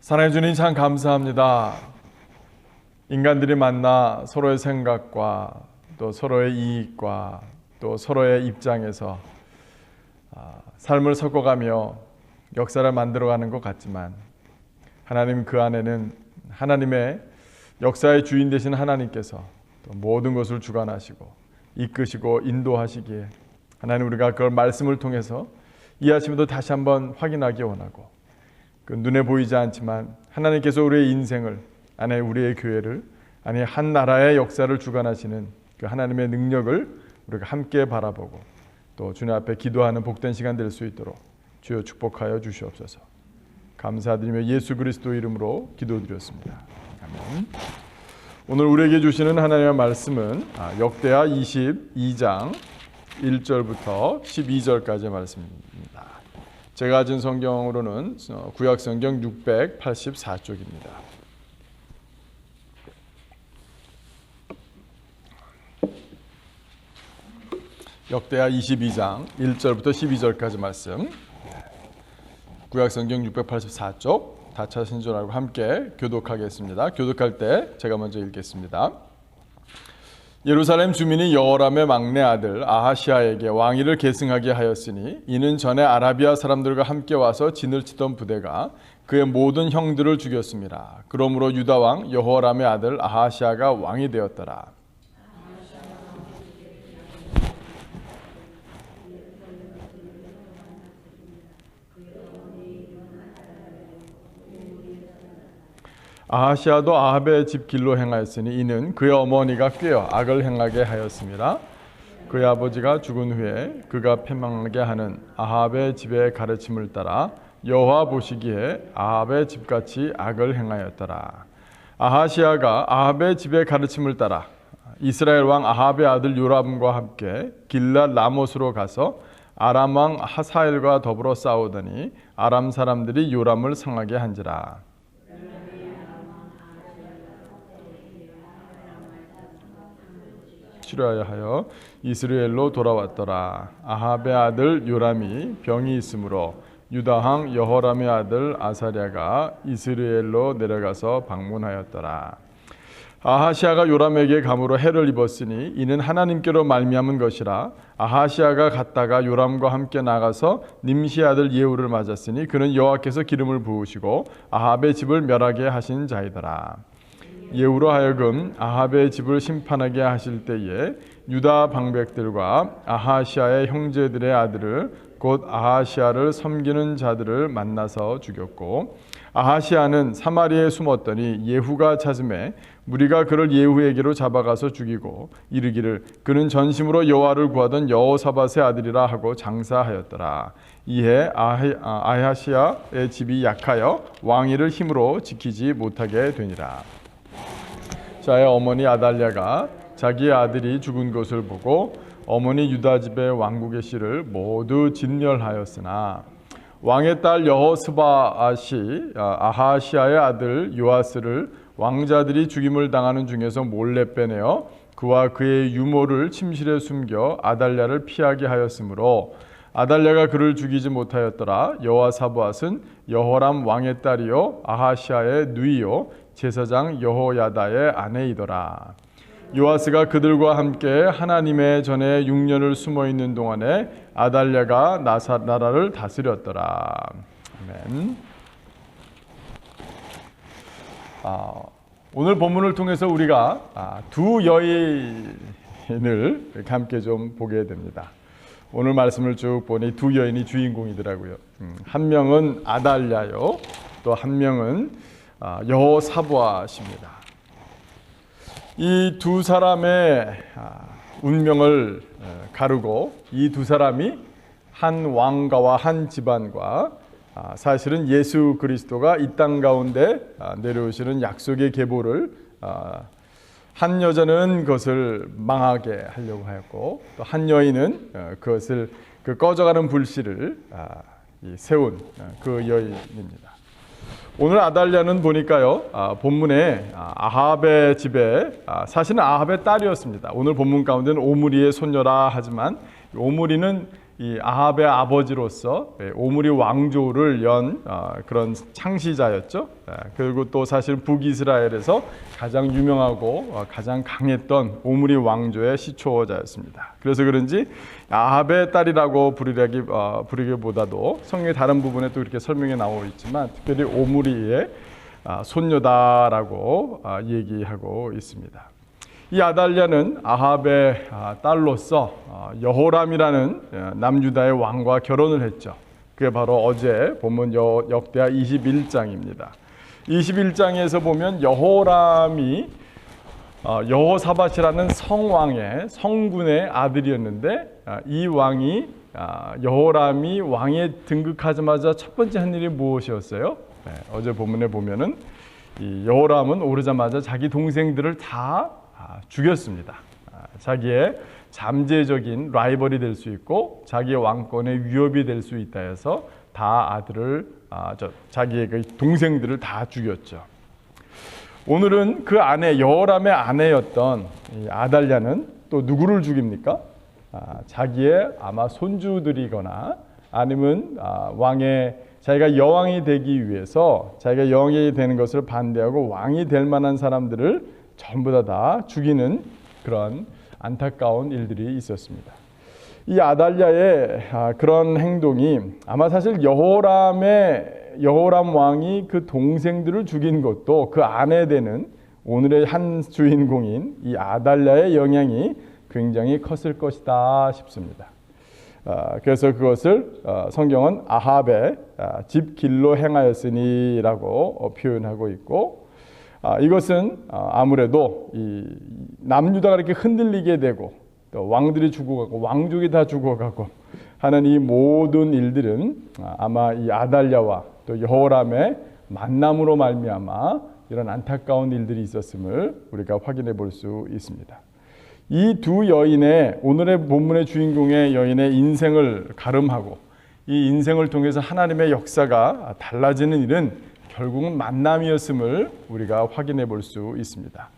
사랑해 주님 참 감사합니다. 인간들이 만나 서로의 생각과 또 서로의 이익과 또 서로의 입장에서 삶을 섞어가며 역사를 만들어가는 것 같지만 하나님 그 안에는 하나님의 역사의 주인 되신 하나님께서 또 모든 것을 주관하시고 이끄시고 인도하시기에 하나님 우리가 그걸 말씀을 통해서 이 아침에도 다시 한번 확인하기 원하고 그 눈에 보이지 않지만 하나님께서 우리의 인생을 안에 우리의 교회를 안에 한 나라의 역사를 주관하시는 그 하나님의 능력을 우리가 함께 바라보고 또 주님 앞에 기도하는 복된 시간 될 수 있도록 주여 축복하여 주시옵소서. 감사드리며 예수 그리스도 이름으로 기도드렸습니다. 아멘. 오늘 우리에게 주시는 하나님의 말씀은 역대하 22장 1절부터 12절까지의 말씀입니다. 제가 가진 성경으로는 구약성경 684쪽입니다. 역대하 22장 1절부터 12절까지 말씀, 구약성경 684쪽 다 찾으신 줄 알고 함께 교독하겠습니다. 교독할 때 제가 먼저 읽겠습니다. 예루살렘 주민이 여호람의 막내 아들 아하시아에게 왕위를 계승하게 하였으니 이는 전에 아라비아 사람들과 함께 와서 진을 치던 부대가 그의 모든 형들을 죽였습니다. 그러므로 유다 왕 여호람의 아들 아하시아가 왕이 되었더라. 아하시아도 아합의 집 길로 행하였으니 이는 그의 어머니가 꾀어 악을 행하게 하였습니다. 그의 아버지가 죽은 후에 그가 패망하게 하는 아합의 집의 가르침을 따라 여호와 보시기에 아합의 집같이 악을 행하였더라. 아하시아가 아합의 집의 가르침을 따라 이스라엘 왕 아합의 아들 요람과 함께 길랏 라못으로 가서 아람 왕 하사엘과 더불어 싸우더니 아람 사람들이 요람을 상하게 한지라. 치료하여 하여 이스라엘로 돌아왔더라. 아합의 아들 요람이 병이 있으므로 유다 왕 여호람의 아들 아사랴가 이스라엘로 내려가서 방문하였더라. 아하시아가 요람에게 감으로 해를 입었으니 이는 하나님께로 말미암은 것이라. 아하시아가 갔다가 요람과 함께 나가서 님시 아들 예후를 맞았으니 그는 여호와께서 기름을 부으시고 아합의 집을 멸하게 하신 자이더라. 예후로 하여금 아합의 집을 심판하게 하실 때에 유다 방백들과 아하시아의 형제들의 아들을 곧 아하시아를 섬기는 자들을 만나서 죽였고 아하시아는 사마리아에 숨었더니 예후가 찾음에 무리가 그를 예후에게로 잡아가서 죽이고 이르기를 그는 전심으로 여호와를 구하던 여호사밧의 아들이라 하고 장사하였더라. 이에 아하시아의 집이 약하여 왕위를 힘으로 지키지 못하게 되니라. 자의 어머니 아달랴가 자기의 아들이 죽은 것을 보고 어머니 유다 집의 왕국의 씨를 모두 진멸하였으나 왕의 딸 여호스바앗이 아하시아의 아들 요아스를 왕자들이 죽임을 당하는 중에서 몰래 빼내어 그와 그의 유모를 침실에 숨겨 아달랴를 피하게 하였으므로 아달랴가 그를 죽이지 못하였더라. 여호사밧은 여호람 왕의 딸이요 아하시아의 누이요 제사장 여호야다의 아내이더라. 요아스가 그들과 함께 하나님의 전에 6년을 숨어있는 동안에 아달랴가 나라를 다스렸더라. 아멘. 오늘 본문을 통해서 우리가 두 여인을 함께 좀 보게 됩니다. 오늘 말씀을 쭉 보니 두 여인이 주인공이더라고요. 한 명은 아달랴요, 또 한 명은 여호사밧입니다. 이 두 사람의 운명을 가르고 이 두 사람이 한 왕가와 한 집안과 사실은 예수 그리스도가 이 땅 가운데 내려오시는 약속의 계보를 한 여자는 그것을 망하게 하려고 하였고 또 한 여인은 그것을 그 꺼져가는 불씨를 세운 그 여인입니다. 오늘 아달랴는 보니까요, 본문에 아합의 집에 사실은 아합의 딸이었습니다. 오늘 본문 가운데는 오므리의 손녀라 하지만 오므리는 이 아합의 아버지로서 오므리 왕조를 연 그런 창시자였죠. 그리고 또 사실 북이스라엘에서 가장 유명하고 가장 강했던 오므리 왕조의 시초자였습니다. 그래서 그런지 아합의 딸이라고 부르기보다도 성경의 다른 부분에 또 이렇게 설명이 나오고 있지만 특별히 오므리의 손녀다라고 얘기하고 있습니다. 이 아달랴는 아합의 딸로서 여호람이라는 남유다의 왕과 결혼을 했죠. 그게 바로 어제 본문 역대하 21장입니다. 21장에서 보면 여호람이 여호사밧이라는 성군의 아들이었는데 이 왕이 여호람이 왕에 등극하자마자 첫 번째 한 일이 무엇이었어요? 어제 본문에 보면은 이 여호람은 오르자마자 자기 동생들을 다 죽였습니다. 자기의 잠재적인 라이벌이 될 수 있고 자기의 왕권의 위협이 될 수 있다 해서 다 아들을 자기의 그 동생들을 다 죽였죠. 오늘은 그 아내 여호람의 아내였던 이 아달랴는 또 누구를 죽입니까? 자기의 아마 손주들이거나 아니면 자기가 여왕이 되기 위해서 자기가 여왕이 되는 것을 반대하고 왕이 될 만한 사람들을 전부 다 죽이는 그런 안타까운 일들이 있었습니다. 이 아달랴의 그런 행동이 아마 사실 여호람 왕이 그 동생들을 죽인 것도 그 아내 되는 오늘의 한 주인공인 이 아달랴의 영향이 굉장히 컸을 것이다 싶습니다. 그래서 그것을 성경은 아합의 집 길로 행하였으니라고 표현하고 있고 이것은 아무래도 이 남유다가 이렇게 흔들리게 되고 또 왕들이 죽어가고 왕족이 다 죽어가고 하는 이 모든 일들은 아마 이 아달랴와 또 여호람의 만남으로 말미암아 이런 안타까운 일들이 있었음을 우리가 확인해 볼 수 있습니다. 이 두 여인의 오늘의 본문의 주인공의 여인의 인생을 가름하고 이 인생을 통해서 하나님의 역사가 달라지는 일은 결국은 만남이었음을 우리가 확인해 볼 수 있습니다.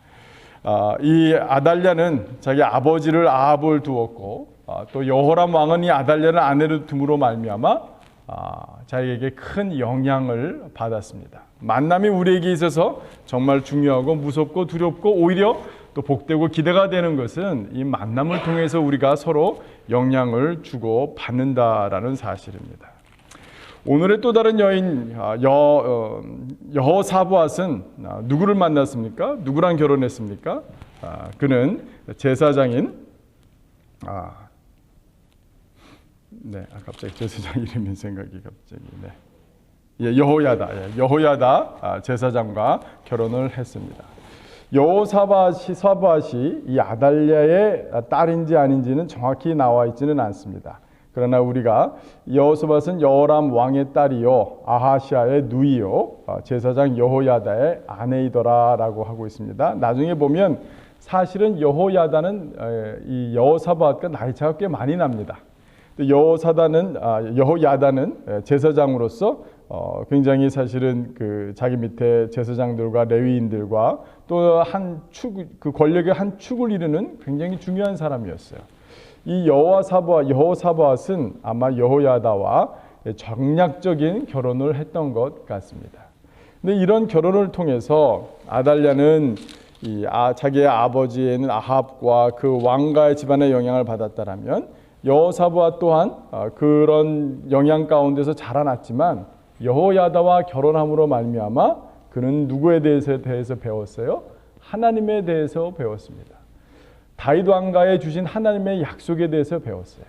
이 아달랴는 자기 아버지를 아합을 두었고 또 여호람 왕은 이 아달랴를 아내로 둠으로 말미암아 자기에게 큰 영향을 받았습니다. 만남이 우리에게 있어서 정말 중요하고 무섭고 두렵고 오히려 또 복되고 기대가 되는 것은 이 만남을 통해서 우리가 서로 영향을 주고 받는다라는 사실입니다. 오늘의 또 다른 여인 여호사밧은 누구를 만났습니까? 누구랑 결혼했습니까? 그는 제사장인 갑자기 제사장 이름이 생각이 갑자기 여호야다 제사장과 결혼을 했습니다. 여호사밧이 이 아달랴의 딸인지 아닌지는 정확히 나와 있지는 않습니다. 그러나 우리가 여호사밧은 여호람 왕의 딸이요 아하시아의 누이요 제사장 여호야다의 아내이더라라고 하고 있습니다. 나중에 보면 사실은 여호야다는 이 여호사밧과 나이 차가 꽤 많이 납니다. 여호야다는 제사장으로서 굉장히 사실은 그 자기 밑에 제사장들과 레위인들과 또 그 권력의 한 축을 이루는 굉장히 중요한 사람이었어요. 이 여호사밧은 아마 여호야다와 정략적인 결혼을 했던 것 같습니다. 근데 이런 결혼을 통해서 아달랴는 자기의 아버지에는 아합과 그 왕가의 집안의 영향을 받았다라면 여호사밧 또한 그런 영향 가운데서 자라났지만 여호야다와 결혼함으로 말미암아 그는 누구에 대해서 배웠어요? 하나님에 대해서 배웠습니다. 다윗 왕가에 주신 하나님의 약속에 대해서 배웠어요.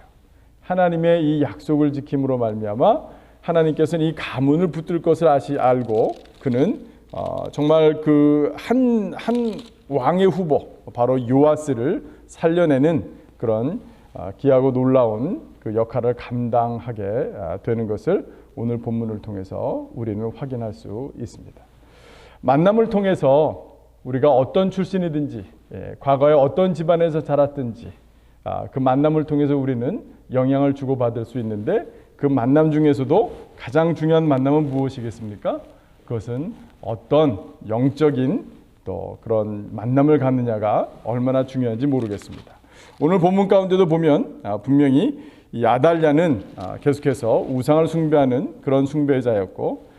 하나님의 이 약속을 지킴으로 말미암아 하나님께서는 이 가문을 붙들 것을 알고 그는 정말 그 한 왕의 후보 바로 요아스를 살려내는 그런 귀하고 놀라운 그 역할을 감당하게 되는 것을 오늘 본문을 통해서 우리는 확인할 수 있습니다. 만남을 통해서 우리가 어떤 출신이든지 과거에 어떤 집안에서 자랐든지 그 만남을 통해서 우리는 영향을 주고받을 수 있는데 그 만남 중에서도 가장 중요한 만남은 무엇이겠습니까? 그것은 어떤 영적인 또 그런 만남을 갖느냐가 얼마나 중요한지 모르겠습니다. 오늘 본문 가운데도 보면 분명히 이 아달랴는 계속해서 우상을 숭배하는 그런 숭배자였고,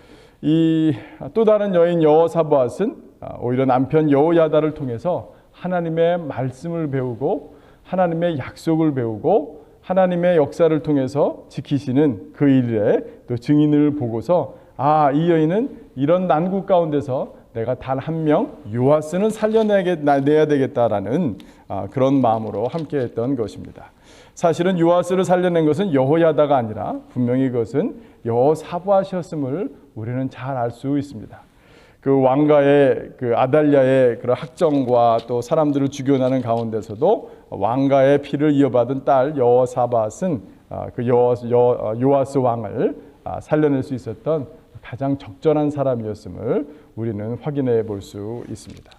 이 또 다른 여인 여호사밧은 오히려 남편 여호야다를 통해서 하나님의 말씀을 배우고 하나님의 약속을 배우고 하나님의 역사를 통해서 지키시는 그 일에 또 증인을 보고서 이 여인은 이런 난국 가운데서 내가 단 한 명 요아스는 살려내야 되겠다라는 그런 마음으로 함께했던 것입니다. 사실은 요아스를 살려낸 것은 여호야다가 아니라 분명히 그것은 여호사밧이었음을 우리는 잘 알 수 있습니다. 그 왕가의 그 아달랴의 그런 학정과 또 사람들을 죽여나는 가운데서도 왕가의 피를 이어받은 딸 여호사밧은 그 요아스 왕을 살려낼 수 있었던 가장 적절한 사람이었음을 우리는 확인해 볼 수 있습니다.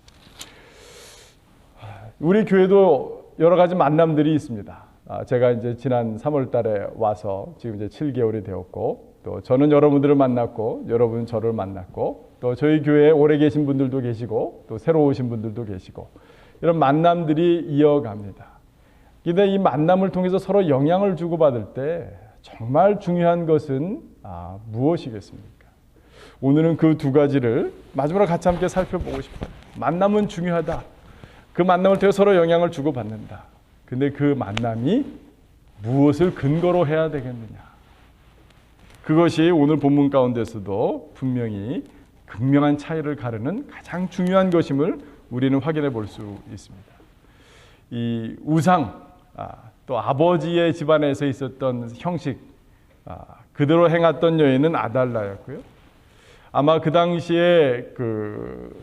우리 교회도 여러 가지 만남들이 있습니다. 제가 이제 지난 3월 달에 와서 지금 이제 7개월이 되었고, 또 저는 여러분들을 만났고 여러분은 저를 만났고, 또 저희 교회에 오래 계신 분들도 계시고 또 새로 오신 분들도 계시고, 이런 만남들이 이어갑니다. 근데 이 만남을 통해서 서로 영향을 주고받을 때 정말 중요한 것은 무엇이겠습니까? 오늘은 그 두 가지를 마지막으로 같이 함께 살펴보고 싶어요. 만남은 중요하다. 그 만남을 통해 서로 영향을 주고받는다. 근데 그 만남이 무엇을 근거로 해야 되겠느냐? 그것이 오늘 본문 가운데서도 분명히 극명한 차이를 가르는 가장 중요한 것임을 우리는 확인해 볼 수 있습니다. 이 우상, 또 아버지의 집안에서 있었던 형식, 그대로 행했던 여인은 아달랴였고요. 아마 그 당시에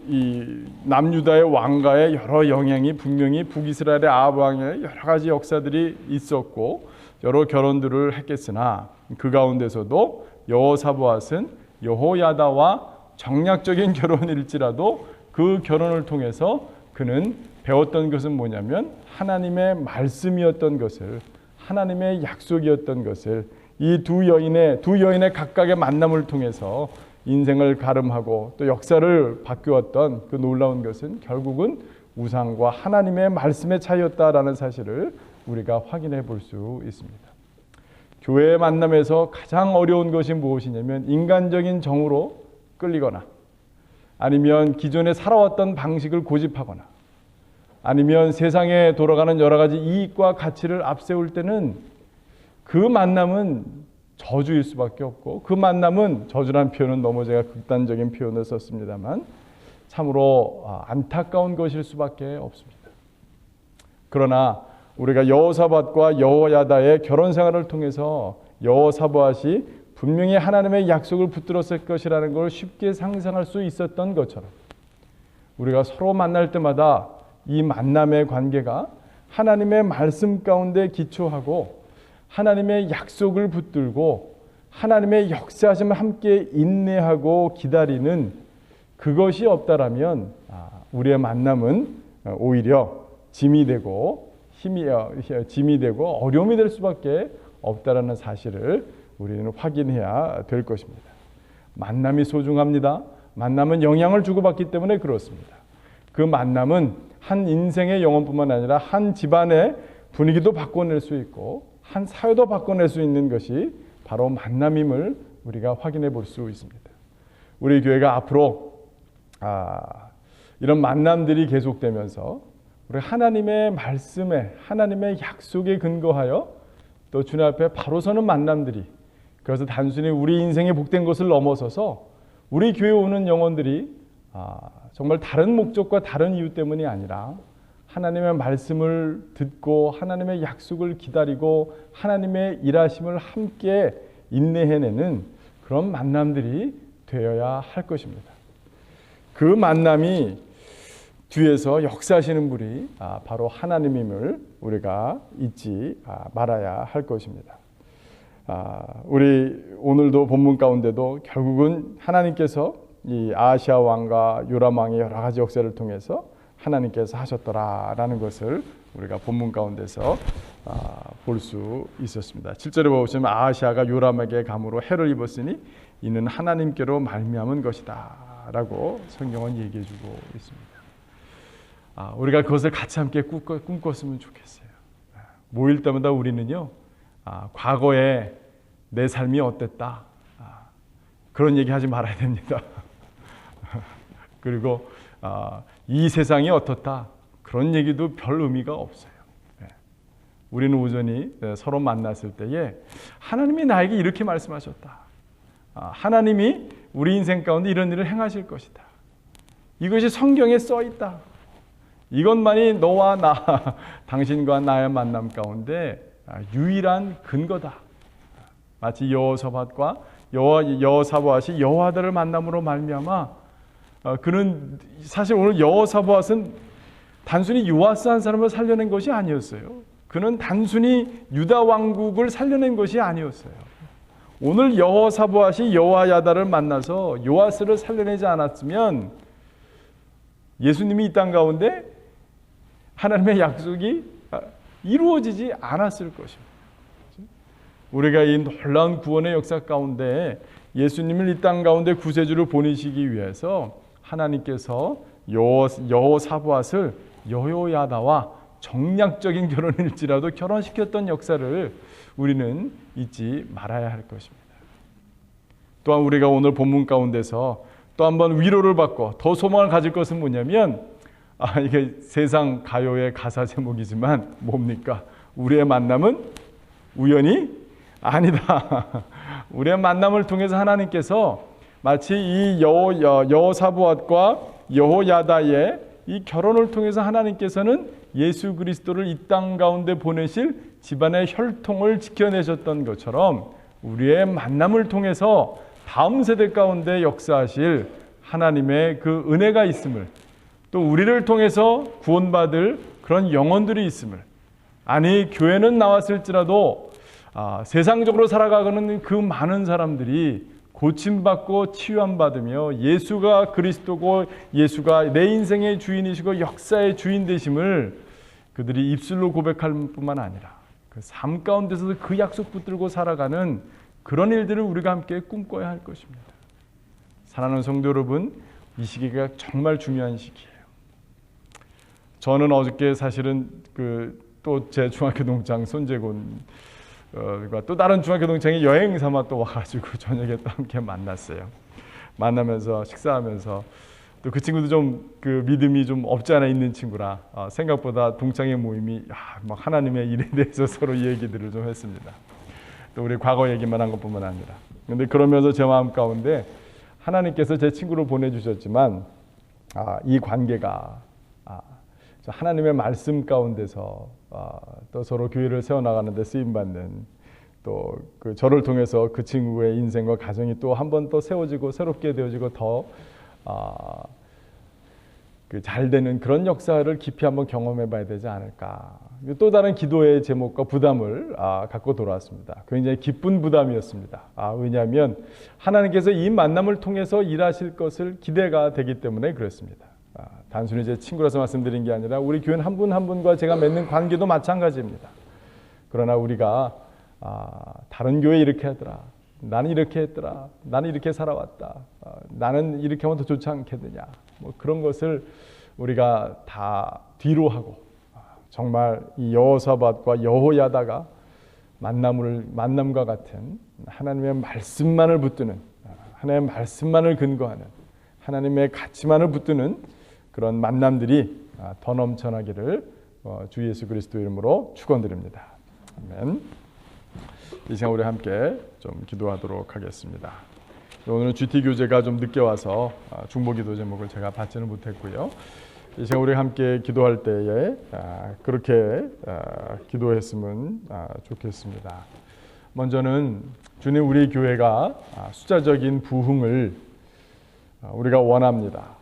이 남유다의 왕가의 여러 영향이 분명히 북이스라엘의 아합 왕의 여러 가지 역사들이 있었고 여러 결혼들을 했겠으나 그 가운데서도 여호사밧은 여호야다와 정략적인 결혼일지라도 그 결혼을 통해서 그는 배웠던 것은 뭐냐면 하나님의 말씀이었던 것을, 하나님의 약속이었던 것을, 이 두 여인의 각각의 만남을 통해서 인생을 가름하고 또 역사를 바꾸었던 그 놀라운 것은 결국은 우상과 하나님의 말씀의 차이였다라는 사실을 우리가 확인해 볼 수 있습니다. 교회의 만남에서 가장 어려운 것이 무엇이냐면 인간적인 정으로 끌리거나, 아니면 기존에 살아왔던 방식을 고집하거나, 아니면 세상에 돌아가는 여러 가지 이익과 가치를 앞세울 때는 그 만남은 저주일 수밖에 없고, 그 만남은, 저주란 표현은 너무 제가 극단적인 표현을 썼습니다만 참으로 안타까운 것일 수밖에 없습니다. 그러나 우리가 여호사밧과 여호야다의 결혼 생활을 통해서 여호사밧이 분명히 하나님의 약속을 붙들었을 것이라는 걸 쉽게 상상할 수 있었던 것처럼, 우리가 서로 만날 때마다 이 만남의 관계가 하나님의 말씀 가운데 기초하고 하나님의 약속을 붙들고 하나님의 역사하심을 함께 인내하고 기다리는 그것이 없다라면 우리의 만남은 오히려 짐이 되고 어려움이 될 수밖에 없다라는 사실을 우리는 확인해야 될 것입니다. 만남이 소중합니다. 만남은 영향을 주고받기 때문에 그렇습니다. 그 만남은 한 인생의 영혼뿐만 아니라 한 집안의 분위기도 바꿔낼 수 있고 한 사회도 바꿔낼 수 있는 것이 바로 만남임을 우리가 확인해 볼 수 있습니다. 우리 교회가 앞으로 이런 만남들이 계속되면서 우리 하나님의 말씀에, 하나님의 약속에 근거하여 또 주님 앞에 바로 서는 만남들이, 그래서 단순히 우리 인생에 복된 것을 넘어서서 우리 교회에 오는 영혼들이 정말 다른 목적과 다른 이유 때문이 아니라 하나님의 말씀을 듣고 하나님의 약속을 기다리고 하나님의 일하심을 함께 인내해내는 그런 만남들이 되어야 할 것입니다. 그 만남이 뒤에서 역사하시는 분이 바로 하나님임을 우리가 잊지 말아야 할 것입니다. 우리 오늘도 본문 가운데도 결국은 하나님께서 이 아하시아 왕과 요람 왕의 여러 가지 역사를 통해서 하나님께서 하셨더라라는 것을 우리가 본문 가운데서 볼 수 있었습니다. 7절에 보시면 아하시아가 요람에게 감으로 해를 입었으니 이는 하나님께로 말미암은 것이다 라고 성경은 얘기해 주고 있습니다. 우리가 그것을 같이 함께 꿈꿨으면 좋겠어요. 모일 때마다 우리는요, 과거에 내 삶이 어땠다. 그런 얘기 하지 말아야 됩니다. 그리고 이 세상이 어떻다. 그런 얘기도 별 의미가 없어요. 우리는 오전히 서로 만났을 때에 하나님이 나에게 이렇게 말씀하셨다. 하나님이 우리 인생 가운데 이런 일을 행하실 것이다. 이것이 성경에 써 있다. 이것만이 너와 나, 당신과 나의 만남 가운데 유일한 근거다. 마치 여호사밧과 여호사밧이 여호와다를 만남으로 말미암아 그는 사실 오늘 여호사밧은 단순히 요아스 한 사람을 살려낸 것이 아니었어요. 그는 단순히 유다 왕국을 살려낸 것이 아니었어요. 오늘 여호사밧이 여호야다를 만나서 요아스를 살려내지 않았으면 예수님이 이 땅 가운데 하나님의 약속이 이루어지지 않았을 것입니다. 우리가 이 놀라운 구원의 역사 가운데 예수님을 이 땅 가운데 구세주로 보내시기 위해서 하나님께서 여호사밧을 여호야다와 정략적인 결혼일지라도 결혼시켰던 역사를 우리는 잊지 말아야 할 것입니다. 또한 우리가 오늘 본문 가운데서 또 한 번 위로를 받고 더 소망을 가질 것은 뭐냐면 이게 세상 가요의 가사 제목이지만 뭡니까? 우리의 만남은 우연이 아니다. 우리의 만남을 통해서 하나님께서 마치 이 여호사밧과 여호야다의 이 결혼을 통해서 하나님께서는 예수 그리스도를 이 땅 가운데 보내실 집안의 혈통을 지켜내셨던 것처럼 우리의 만남을 통해서 다음 세대 가운데 역사하실 하나님의 그 은혜가 있음을, 또 우리를 통해서 구원받을 그런 영혼들이 있음을, 아니 교회는 나왔을지라도 세상적으로 살아가는 그 많은 사람들이 고침받고 치유함받으며 예수가 그리스도고 예수가 내 인생의 주인이시고 역사의 주인 되심을 그들이 입술로 고백할 뿐만 아니라 그 삶 가운데서도 그 약속 붙들고 살아가는 그런 일들을 우리가 함께 꿈꿔야 할 것입니다. 사랑하는 성도 여러분, 이 시기가 정말 중요한 시기예요. 저는 어저께 사실은 또 제 중학교 동창 손재곤 또 다른 중학교 동창이 여행 삼아 또 와가지고 저녁에 또 함께 만났어요. 만나면서 식사하면서 또 그 친구도 좀 그 믿음이 좀 없지 않아 있는 친구라 생각보다 동창의 모임이 막 하나님의 일에 대해서 서로 얘기들을 좀 했습니다. 또 우리 과거 얘기만 한 것뿐만 아니라. 그런데 그러면서 제 마음 가운데 하나님께서 제 친구를 보내주셨지만 이 관계가 하나님의 말씀 가운데서 또 서로 교회를 세워나가는데 쓰임받는 또 저를 통해서 그 친구의 인생과 가정이 또 한 번 또 세워지고 새롭게 되어지고 더 잘 되는 그런 역사를 깊이 한번 경험해 봐야 되지 않을까. 또 다른 기도의 제목과 부담을 갖고 돌아왔습니다. 굉장히 기쁜 부담이었습니다. 왜냐하면 하나님께서 이 만남을 통해서 일하실 것을 기대가 되기 때문에 그렇습니다. 단순히 제 친구라서 말씀드린 게 아니라 우리 교인 한 분 한 분과 제가 맺는 관계도 마찬가지입니다. 그러나 우리가 다른 교회 이렇게 하더라, 나는 이렇게 했더라, 나는 이렇게 살아왔다, 나는 이렇게 하면 더 좋지 않겠느냐, 뭐 그런 것을 우리가 다 뒤로 하고 정말 이 여호사밧과 여호야다가 만남과 같은 하나님의 말씀만을 붙드는, 하나님의 말씀만을 근거하는, 하나님의 가치만을 붙드는 그런 만남들이 더 넘쳐나기를 주 예수 그리스도 이름으로 축원드립니다. 아멘. 이 시간 우리 함께 좀 기도하도록 하겠습니다. 오늘은 GT 교재가 좀 늦게 와서 중보기도 제목을 제가 받지는 못했고요. 이 시간 우리 함께 기도할 때에 그렇게 기도했으면 좋겠습니다. 먼저는 주님, 우리 교회가 숫자적인 부흥을 우리가 원합니다.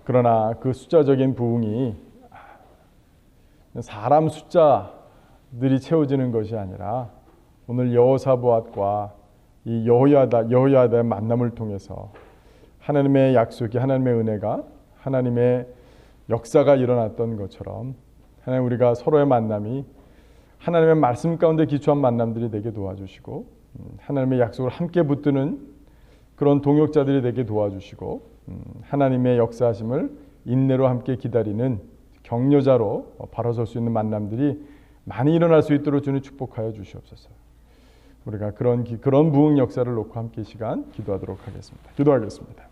그러나 그 숫자적인 부흥이 사람 숫자들이 채워지는 것이 아니라 오늘 여호사밧과 이 여호야다의 만남을 통해서 하나님의 약속이, 하나님의 은혜가, 하나님의 역사가 일어났던 것처럼 하나님, 우리가 서로의 만남이 하나님의 말씀 가운데 기초한 만남들이 되게 도와주시고 하나님의 약속을 함께 붙드는 그런 동역자들이 되게 도와주시고 하나님의 역사하심을 인내로 함께 기다리는 격려자로 바로 설 수 있는 만남들이 많이 일어날 수 있도록 주님 축복하여 주시옵소서. 우리가 그런 부흥 역사를 놓고 함께 이 시간 기도하도록 하겠습니다. 기도하겠습니다.